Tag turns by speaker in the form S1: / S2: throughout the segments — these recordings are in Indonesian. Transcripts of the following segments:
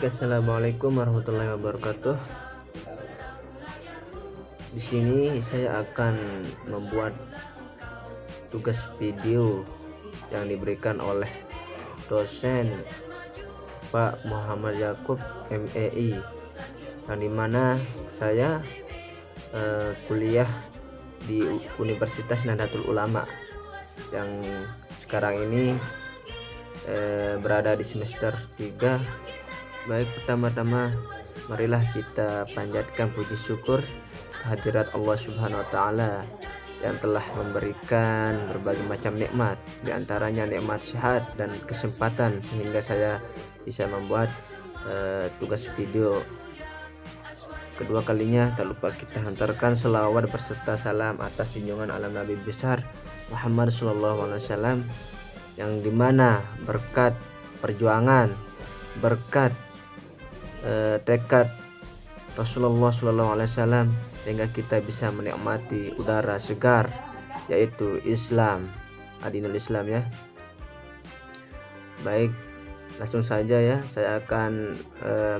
S1: Baik, assalamualaikum warahmatullahi wabarakatuh. Di sini saya akan membuat tugas video yang diberikan oleh dosen Pak Muhammad Yakub MEI, yang dimana saya kuliah di Universitas Nahdlatul Ulama yang sekarang ini berada di semester 3. Baik, pertama-tama marilah kita panjatkan puji syukur kehadirat Allah Subhanahu wa taala yang telah memberikan berbagai macam nikmat, diantaranya nikmat sehat dan kesempatan sehingga saya bisa membuat tugas video. Kedua kalinya tak lupa kita hantarkan selawat berserta salam atas junjungan alam Nabi besar Muhammad SAW, yang dimana berkat perjuangan, berkat tekad Rasulullah SAW sehingga kita bisa menikmati udara segar, yaitu Islam, adinul Islam ya. Baik, langsung saja ya, saya akan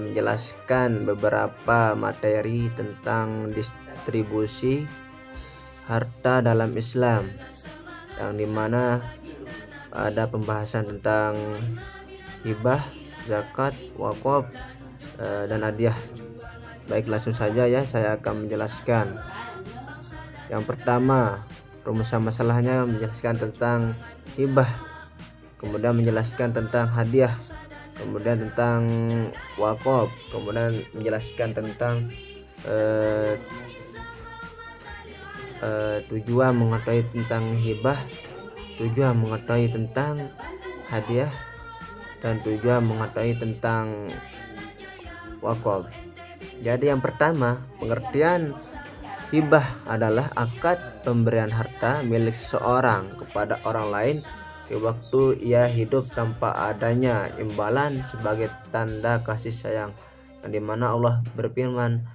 S1: menjelaskan beberapa materi tentang distribusi harta dalam Islam, yang dimana ada pembahasan tentang hibah, zakat, wakaf, dan hadiah. Baik, langsung saja ya, saya akan menjelaskan. Yang pertama, rumusan masalahnya menjelaskan tentang hibah, kemudian menjelaskan tentang hadiah, kemudian tentang wakaf, kemudian menjelaskan tentang tujuan mengetahui tentang hibah, tujuan mengetahui tentang hadiah, dan tujuan mengetahui tentang wakaf. Jadi yang pertama, pengertian hibah adalah akad pemberian harta milik seseorang kepada orang lain di waktu ia hidup tanpa adanya imbalan sebagai tanda kasih sayang, yang dimana Allah berfirman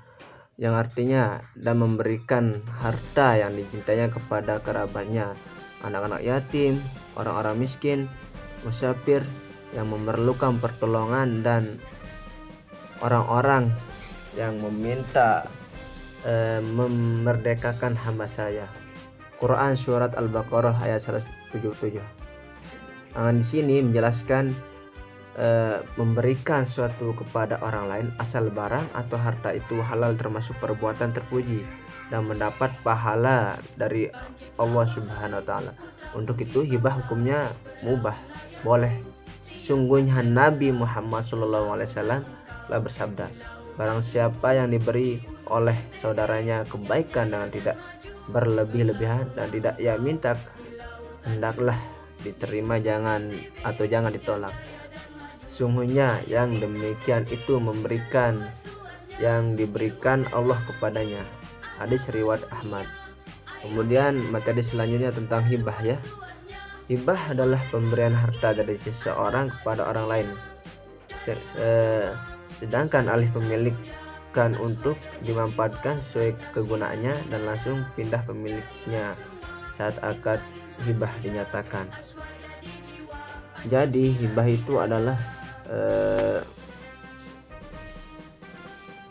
S1: yang artinya dan memberikan harta yang dicintainya kepada kerabatnya, anak-anak yatim, orang-orang miskin, musafir yang memerlukan pertolongan, dan orang-orang yang meminta memerdekakan hamba saya. Quran surat Al-Baqarah ayat 177. Di sini menjelaskan memberikan sesuatu kepada orang lain asal barang atau harta itu halal termasuk perbuatan terpuji dan mendapat pahala dari Allah Subhanahu wa taala. Untuk itu hibah hukumnya mubah, boleh. Sungguhnya Nabi Muhammad SAW telah bersabda, barang siapa yang diberi oleh saudaranya kebaikan dengan tidak berlebih-lebihan dan tidak ia minta, hendaklah diterima, jangan ditolak. Sungguhnya yang demikian itu memberikan yang diberikan Allah kepadanya. Hadis riwayat Ahmad. Kemudian materi selanjutnya tentang hibah ya. Hibah adalah pemberian harta dari seseorang kepada orang lain, sedangkan alih pemilikan untuk dimanfaatkan sesuai kegunaannya dan langsung pindah pemiliknya saat akad hibah dinyatakan. Jadi hibah itu adalah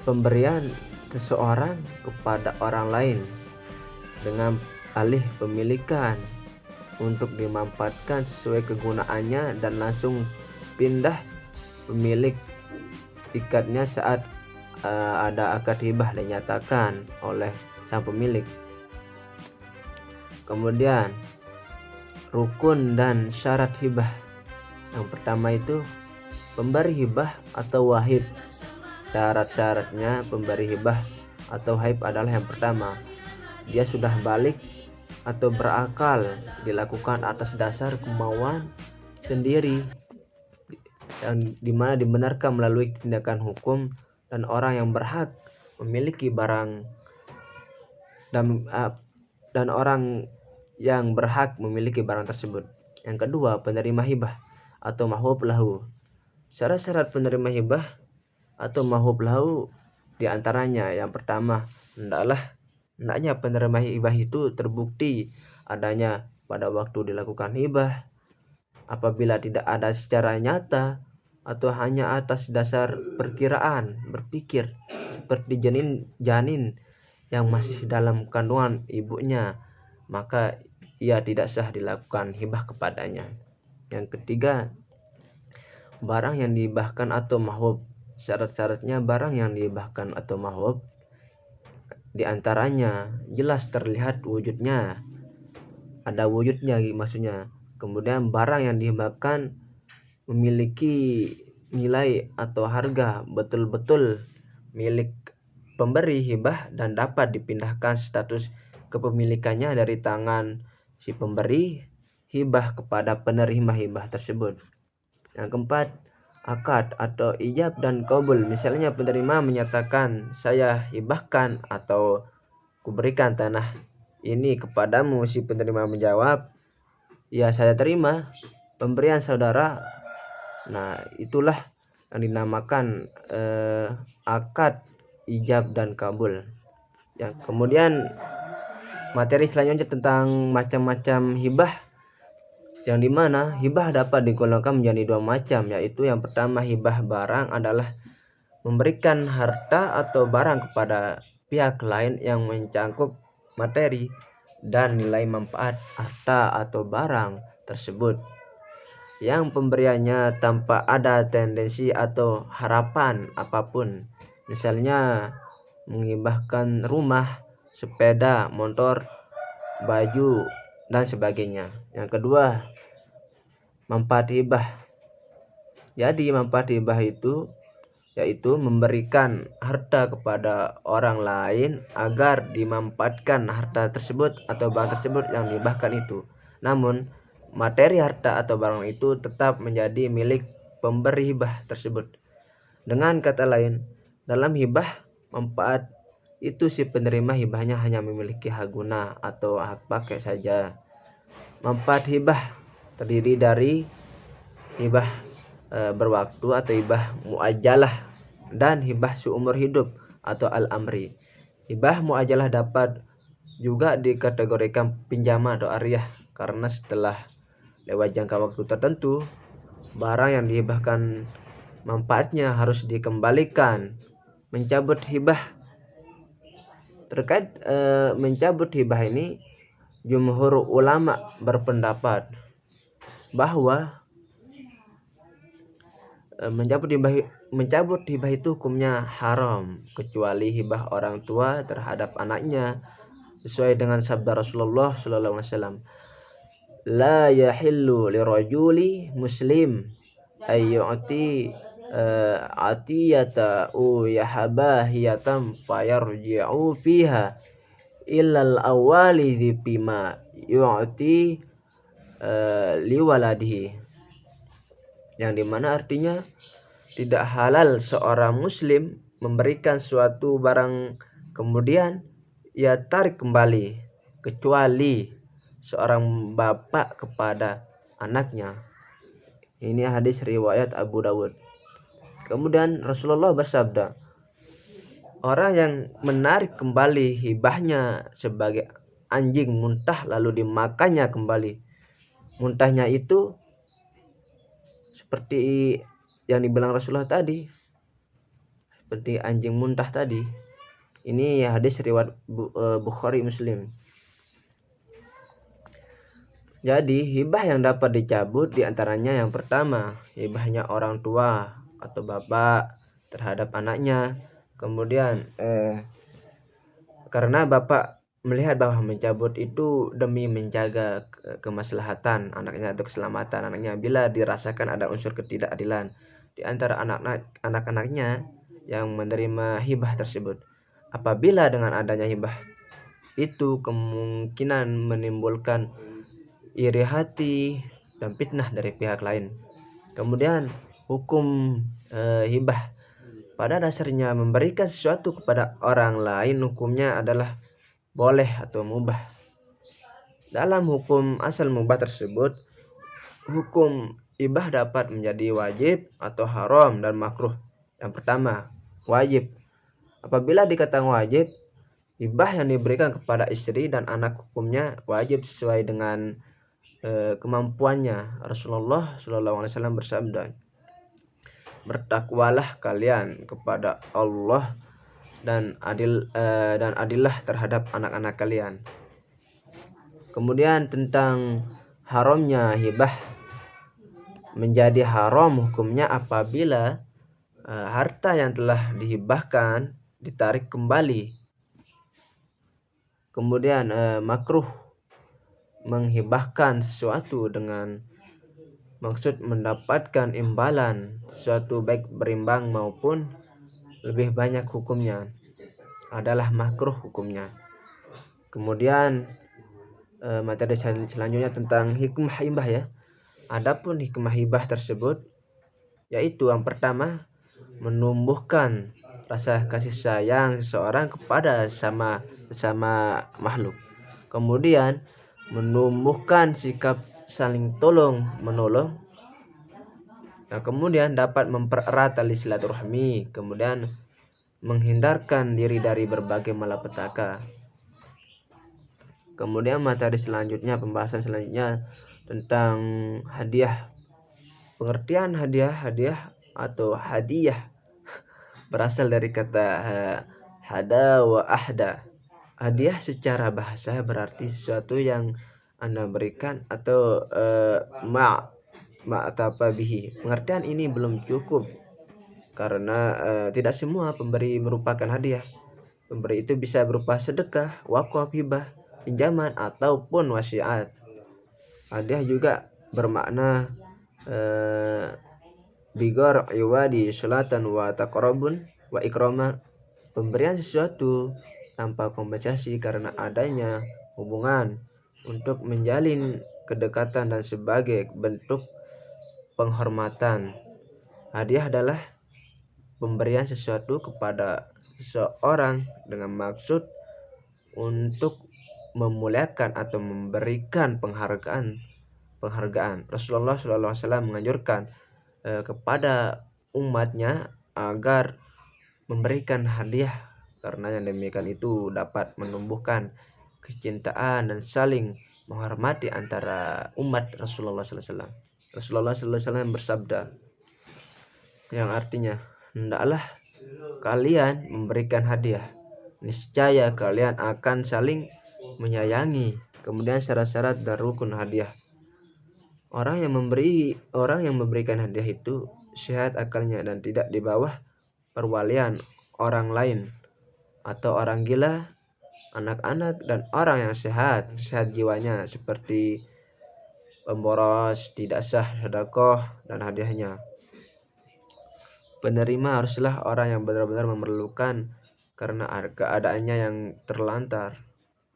S1: pemberian seseorang kepada orang lain dengan alih pemilikan untuk dimanfaatkan sesuai kegunaannya dan langsung pindah pemilik ikatnya saat ada akad hibah dinyatakan oleh sang pemilik. Kemudian rukun dan syarat hibah. Yang pertama itu pemberi hibah atau wahib. Syarat-syaratnya pemberi hibah atau wahib adalah yang pertama, dia sudah balik atau berakal, dilakukan atas dasar kemauan sendiri, yang dimana dibenarkan melalui tindakan hukum, dan orang yang berhak memiliki barang dan orang yang berhak memiliki barang tersebut. Yang kedua, penerima hibah atau mahwub lahu. Syarat-syarat penerima hibah atau mahwub lahu diantaranya, yang pertama, hendaknya penerima hibah itu terbukti adanya pada waktu dilakukan hibah. Apabila tidak ada secara nyata atau hanya atas dasar perkiraan, berpikir seperti janin yang masih dalam kandungan ibunya, maka ia tidak sah dilakukan hibah kepadanya. Yang ketiga, barang yang dihibahkan atau mahwub. Syarat-syaratnya barang yang dihibahkan atau mahwub diantaranya jelas terlihat wujudnya, ada wujudnya maksudnya. Kemudian barang yang dihibahkan memiliki nilai atau harga, betul-betul milik pemberi hibah dan dapat dipindahkan status kepemilikannya dari tangan si pemberi hibah kepada penerima hibah tersebut. Yang keempat, akad atau ijab dan qabul. Misalnya penerima menyatakan, saya hibahkan atau kuberikan tanah ini kepadamu. Si penerima menjawab, ya saya terima pemberian saudara. Nah, itulah yang dinamakan akad, ijab dan kabul. Ya, kemudian materi selanjutnya tentang macam-macam hibah, yang dimana hibah dapat digolongkan menjadi dua macam, yaitu yang pertama, hibah barang adalah memberikan harta atau barang kepada pihak lain yang mencangkup materi dan nilai manfaat harta atau barang tersebut, yang pemberiannya tanpa ada tendensi atau harapan apapun. Misalnya menghibahkan rumah, sepeda, motor, baju, dan sebagainya. Yang kedua, manfaat hibah. Jadi manfaat hibah itu yaitu memberikan harta kepada orang lain agar dimanfaatkan harta tersebut atau barang tersebut yang dihibahkan itu. Namun materi harta atau barang itu tetap menjadi milik pemberi hibah tersebut. Dengan kata lain, dalam hibah manfaat itu si penerima hibahnya hanya memiliki hak guna atau hak pakai saja. Manfaat hibah terdiri dari hibah berwaktu atau hibah muajalah dan hibah seumur hidup atau al-amri. Hibah muajalah dapat juga dikategorikan pinjaman atau ariyah karena setelah lewat jangka waktu tertentu, barang yang dihibahkan manfaatnya harus dikembalikan. Mencabut hibah. Terkait mencabut hibah ini, jumhur ulama berpendapat bahwa mencabut hibah itu hukumnya haram kecuali hibah orang tua terhadap anaknya, sesuai dengan sabda Rasulullah SAW, la yahillu lirajuli muslim ayyu'ti atiyata yahabahiyatam fayarji'u fiha illal awali bima yu'ti liwaladihi, yang dimana artinya tidak halal seorang muslim memberikan suatu barang kemudian ia tarik kembali kecuali seorang bapak kepada anaknya. Ini hadis riwayat Abu Dawud. Kemudian Rasulullah bersabda, orang yang menarik kembali hibahnya sebagai anjing muntah lalu dimakannya kembali, muntahnya itu seperti yang dibilang Rasulullah tadi, seperti anjing muntah tadi. Ini hadis riwayat Bukhari Muslim. Jadi hibah yang dapat dicabut diantaranya yang pertama, hibahnya orang tua atau bapak terhadap anaknya. Kemudian karena bapak melihat bahwa mencabut itu demi menjaga kemaslahatan anaknya atau keselamatan anaknya bila dirasakan ada unsur ketidakadilan di antara anak-anaknya yang menerima hibah tersebut. Apabila dengan adanya hibah itu kemungkinan menimbulkan iri hati dan fitnah dari pihak lain. Kemudian hukum hibah, pada dasarnya memberikan sesuatu kepada orang lain hukumnya adalah boleh atau mubah. Dalam hukum asal mubah tersebut, hukum hibah dapat menjadi wajib atau haram dan makruh. Yang pertama, wajib. Apabila dikatakan wajib, hibah yang diberikan kepada istri dan anak hukumnya wajib sesuai dengan kemampuannya. Rasulullah SAW bersabda, bertakwalah kalian kepada Allah dan adillah terhadap anak-anak kalian. Kemudian tentang haramnya hibah, menjadi haram hukumnya apabila harta yang telah dihibahkan ditarik kembali. Kemudian makruh menghibahkan sesuatu dengan maksud mendapatkan imbalan sesuatu baik berimbang maupun lebih banyak, hukumnya adalah makruh hukumnya. Kemudian materi selanjutnya tentang hikmah hibah ya. Adapun hikmah hibah tersebut yaitu yang pertama, menumbuhkan rasa kasih sayang seseorang kepada sesama makhluk. Kemudian menumbuhkan sikap saling tolong menolong. Nah, kemudian dapat mempererat tali silaturahmi, kemudian menghindarkan diri dari berbagai malapetaka. Kemudian pembahasan selanjutnya tentang hadiah. Pengertian hadiah atau hadiah berasal dari kata hada wa ahda. Hadiah secara bahasa berarti sesuatu yang Anda berikan atau ma'tapa bihi. Pengertian ini belum cukup karena tidak semua pemberi merupakan hadiah. Pemberi itu bisa berupa sedekah, wakaf, hibah, pinjaman ataupun wasiat. Hadiah juga bermakna bigor iwadi sulatan wa taqarrubun wa ikrama, pemberian sesuatu tanpa kompensasi karena adanya hubungan untuk menjalin kedekatan dan sebagai bentuk penghormatan. Hadiah adalah pemberian sesuatu kepada seseorang dengan maksud untuk memuliakan atau memberikan penghargaan. Rasulullah SAW menganjurkan kepada umatnya agar memberikan hadiah karena yang demikian itu dapat menumbuhkan kecintaan dan saling menghormati antara umat Rasulullah SAW. Rasulullah SAW bersabda yang artinya, hendaklah kalian memberikan hadiah, niscaya kalian akan saling menyayangi. Kemudian syarat-syarat dan rukun hadiah. Orang yang memberikan hadiah itu sehat akalnya dan tidak di bawah perwalian orang lain atau orang gila, anak-anak, dan orang yang sehat jiwanya seperti pemboros, tidak sah sedekah dan hadiahnya. Penerima haruslah orang yang benar-benar memerlukan karena keadaannya yang terlantar.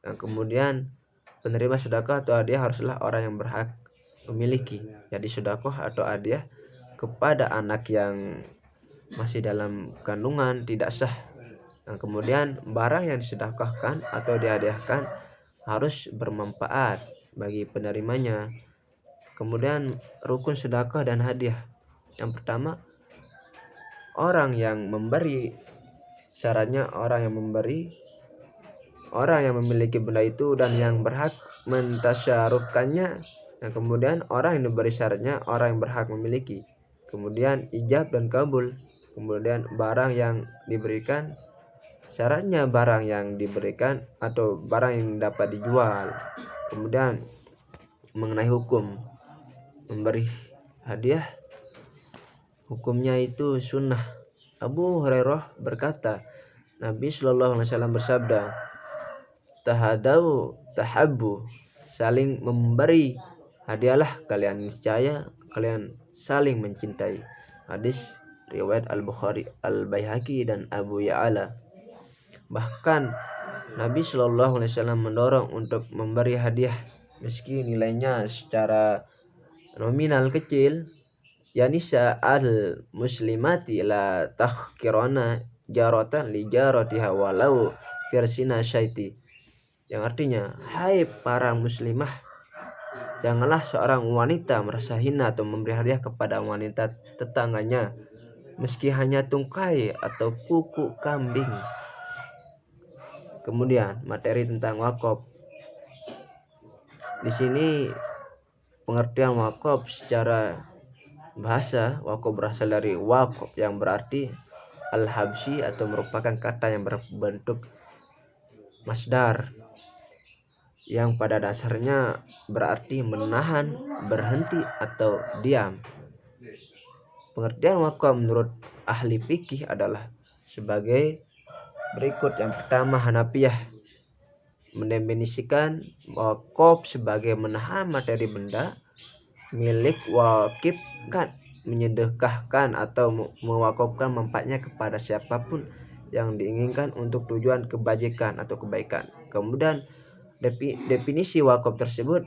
S1: Dan kemudian penerima sedekah atau hadiah haruslah orang yang berhak memiliki. Jadi sedekah atau hadiah kepada anak yang masih dalam kandungan tidak sah. Dan kemudian barang yang disedekahkan atau dihadiahkan harus bermanfaat bagi penerimanya. Kemudian rukun sedekah dan hadiah. Yang pertama, orang yang memberi, syaratnya orang yang memberi, orang yang memiliki benda itu dan yang berhak mentasyaruhkannya. Nah, kemudian orang yang diberi syaratnya orang yang berhak memiliki. Kemudian ijab dan kabul. Kemudian barang yang diberikan, syaratnya barang yang diberikan atau barang yang dapat dijual. Kemudian mengenai hukum memberi hadiah, hukumnya itu sunnah. Abu Hurairah berkata, Nabi SAW bersabda, tahadau tahabbu, saling memberi hadiahlah kalian, niscaya kalian saling mencintai. Hadis riwayat Al-Bukhari, Al-Baihaqi, dan Abu Ya'la. Bahkan Nabi SAW mendorong untuk memberi hadiah meski nilainya secara nominal kecil. Ya nisa al muslimati la takhkirana jaratan li jaratiha walau firsina syaiti, yang artinya, hai para muslimah, janganlah seorang wanita merasa hina atau memberi hadiah kepada wanita tetangganya meski hanya tungkai atau kuku kambing. Kemudian materi tentang wakaf. Di sini pengertian wakaf secara Bahasa wakaf berasal dari waqf yang berarti al-habsyi atau merupakan kata yang berbentuk masdar yang pada dasarnya berarti menahan, berhenti atau diam. Pengertian wakaf menurut ahli fikih adalah sebagai berikut. Yang pertama, Hanafiyah mendefinisikan wakaf sebagai menahan materi benda milik wakif kan, menyedekahkan atau mewakafkan manfaatnya kepada siapapun yang diinginkan untuk tujuan kebajikan atau kebaikan. Kemudian definisi wakaf tersebut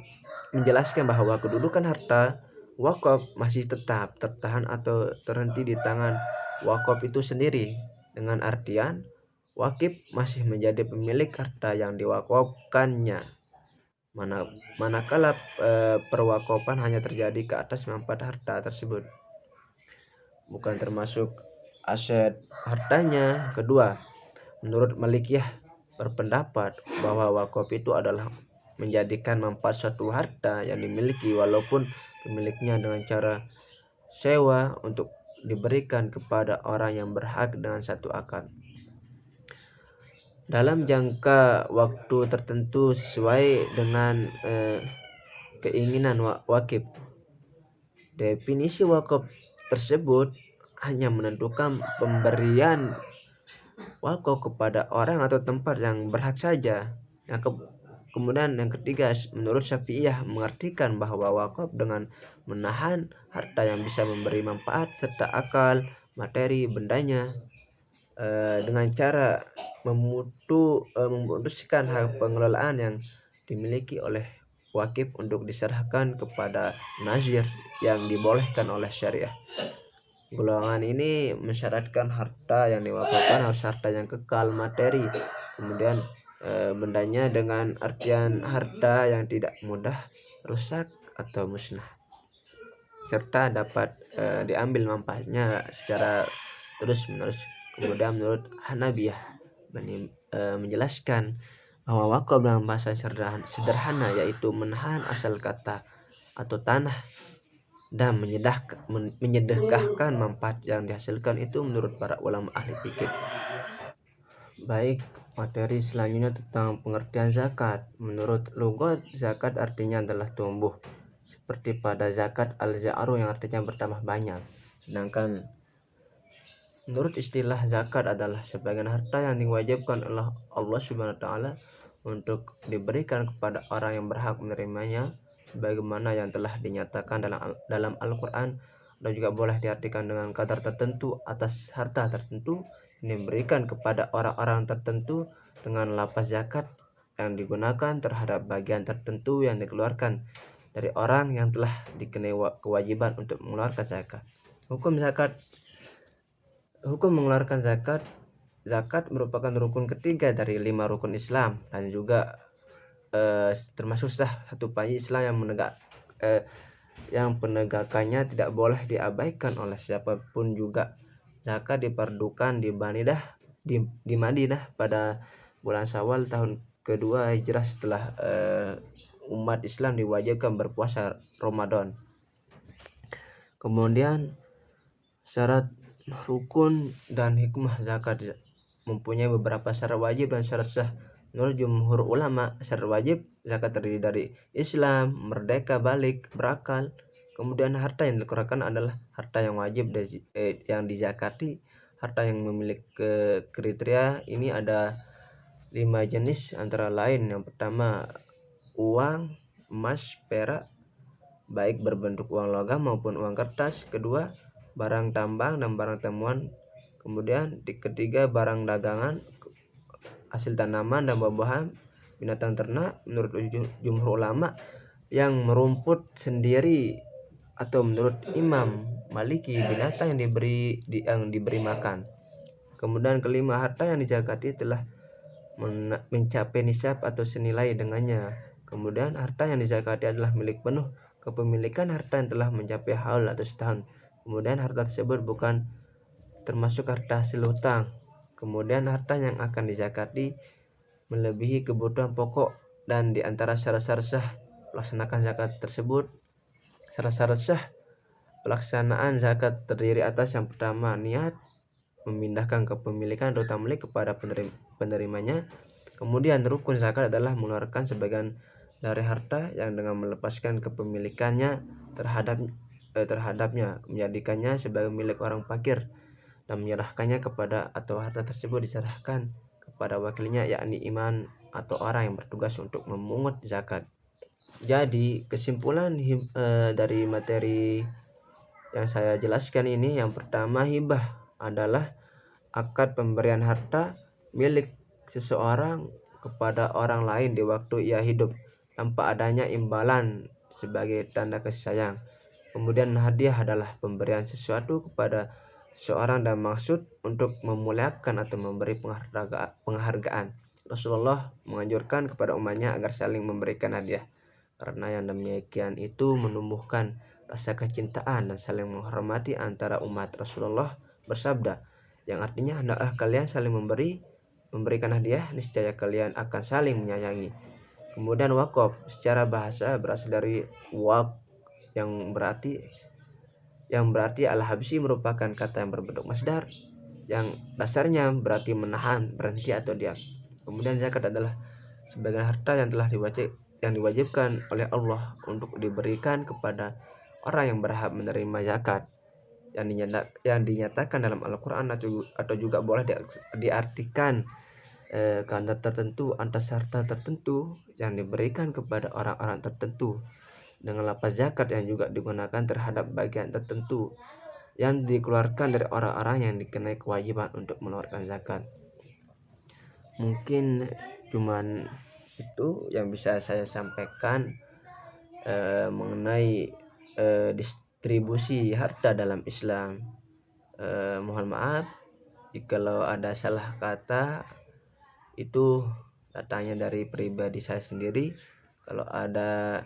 S1: menjelaskan bahwa kedudukan harta wakaf masih tetap tertahan atau terhenti di tangan wakaf itu sendiri, dengan artian wakif masih menjadi pemilik harta yang diwakafkannya. Manakala perwakafan hanya terjadi ke atas manfaat harta tersebut, bukan termasuk aset hartanya. Kedua, menurut Malikiyah berpendapat bahwa wakaf itu adalah menjadikan manfaat suatu harta yang dimiliki walaupun pemiliknya dengan cara sewa untuk diberikan kepada orang yang berhak dengan satu akad dalam jangka waktu tertentu sesuai dengan keinginan wakif. Definisi wakaf tersebut hanya menentukan pemberian wakaf kepada orang atau tempat yang berhak saja. Kemudian yang ketiga, menurut Syafi'iyah mengartikan bahwa wakaf dengan menahan harta yang bisa memberi manfaat serta akal, materi, bendanya dengan cara memutuskan hak pengelolaan yang dimiliki oleh wakif untuk diserahkan kepada nazir yang dibolehkan oleh syariah. Golongan ini mensyaratkan harta yang diwakafkan harus harta yang kekal, materi, kemudian bendanya dengan artian harta yang tidak mudah rusak atau musnah, serta dapat diambil manfaatnya secara terus menerus. Kemudian menurut Hanabiyah menjelaskan bahwa wakaf dalam bahasa sederhana yaitu menahan asal kata atau tanah dan menyedekahkan manfaat yang dihasilkan itu menurut para ulama ahli fikih. Baik, materi selanjutnya tentang pengertian zakat. Menurut lughat, zakat artinya adalah tumbuh, seperti pada zakat al-za'ru yang artinya bertambah banyak. Sedangkan menurut istilah, zakat adalah sebagian harta yang diwajibkan oleh Allah Subhanahu wa taala untuk diberikan kepada orang yang berhak menerimanya, bagaimana yang telah dinyatakan dalam Al-Qur'an, dan juga boleh diartikan dengan kadar tertentu atas harta tertentu yang diberikan kepada orang-orang tertentu dengan lafaz zakat yang digunakan terhadap bagian tertentu yang dikeluarkan dari orang yang telah dikenai kewajiban untuk mengeluarkan zakat. Hukum mengeluarkan zakat. Zakat merupakan rukun ketiga dari 5 rukun Islam dan juga termasuk satu panji Islam yang penegakannya tidak boleh diabaikan oleh siapapun juga. Zakat diperdukan di Madinah pada bulan Syawal tahun kedua Hijrah setelah umat Islam diwajibkan berpuasa Ramadan. Kemudian syarat, rukun dan hikmah zakat mempunyai beberapa syarat wajib dan syarat sah. Menurut jumhur ulama, syarat wajib zakat terdiri dari Islam, merdeka, balik, berakal. Kemudian harta yang dikeluarkan adalah harta yang wajib yang dizakati. Harta yang memiliki kriteria ini ada 5 jenis antara lain. Yang pertama, uang, emas, perak, baik berbentuk uang logam maupun uang kertas. Kedua, barang tambang dan barang temuan. Kemudian ketiga, barang dagangan, hasil tanaman dan buah-buahan, binatang ternak. Menurut jumhur ulama yang merumput sendiri atau menurut Imam Maliki, binatang yang diberi makan. Kemudian kelima, harta yang dizakati telah mencapai nisab atau senilai dengannya. Kemudian harta yang dizakati adalah milik penuh kepemilikan harta yang telah mencapai haul atau setahun. Kemudian harta tersebut bukan termasuk harta hasil hutang. Kemudian harta yang akan dizakati melebihi kebutuhan pokok, dan di antara syarat-syarat sah melaksanakan zakat tersebut, syarat-syarat sah Pelaksanaan zakat terdiri atas yang pertama niat memindahkan kepemilikan atau tamlik kepada penerimanya. Kemudian rukun zakat adalah mengeluarkan sebagian dari harta yang dengan melepaskan kepemilikannya terhadapnya, menjadikannya sebagai milik orang fakir dan menyerahkannya kepada atau harta tersebut diserahkan kepada wakilnya, yakni imam atau orang yang bertugas untuk memungut zakat. Jadi kesimpulan dari materi yang saya jelaskan ini, yang pertama, hibah adalah akad pemberian harta milik seseorang kepada orang lain di waktu ia hidup tanpa adanya imbalan sebagai tanda kasih sayang. Kemudian hadiah adalah pemberian sesuatu kepada seseorang dan maksud untuk memuliakan atau memberi penghargaan. Rasulullah menganjurkan kepada umatnya agar saling memberikan hadiah, karena yang demikian itu menumbuhkan rasa kecintaan dan saling menghormati antara umat. Rasulullah bersabda, yang artinya hendaklah kalian saling memberikan hadiah, niscaya kalian akan saling menyayangi. Kemudian wakaf secara bahasa berasal dari waq yang berarti al-habsi, merupakan kata yang berbentuk masdar yang dasarnya berarti menahan, berhenti atau diam. Kemudian zakat adalah sebagian harta yang telah diwajibkan oleh Allah untuk diberikan kepada orang yang berhak menerima zakat, yang dinyatakan dalam Al-Quran atau juga boleh diartikan kadar tertentu atas harta tertentu yang diberikan kepada orang-orang tertentu dengan lafaz zakat, yang juga digunakan terhadap bagian tertentu yang dikeluarkan dari orang-orang yang dikenai kewajiban untuk mengeluarkan zakat. Mungkin cuman itu yang bisa saya sampaikan mengenai distribusi harta dalam Islam. Mohon maaf jikalau ada salah kata, itu datangnya dari pribadi saya sendiri. Kalau ada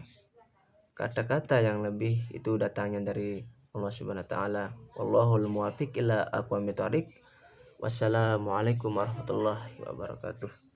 S1: kata-kata yang lebih, itu datangnya dari Allah Subhanahu wa taala. Wallahul muwaffiq ila aqwamit thoriq. Wassalamualaikum warahmatullahi wabarakatuh.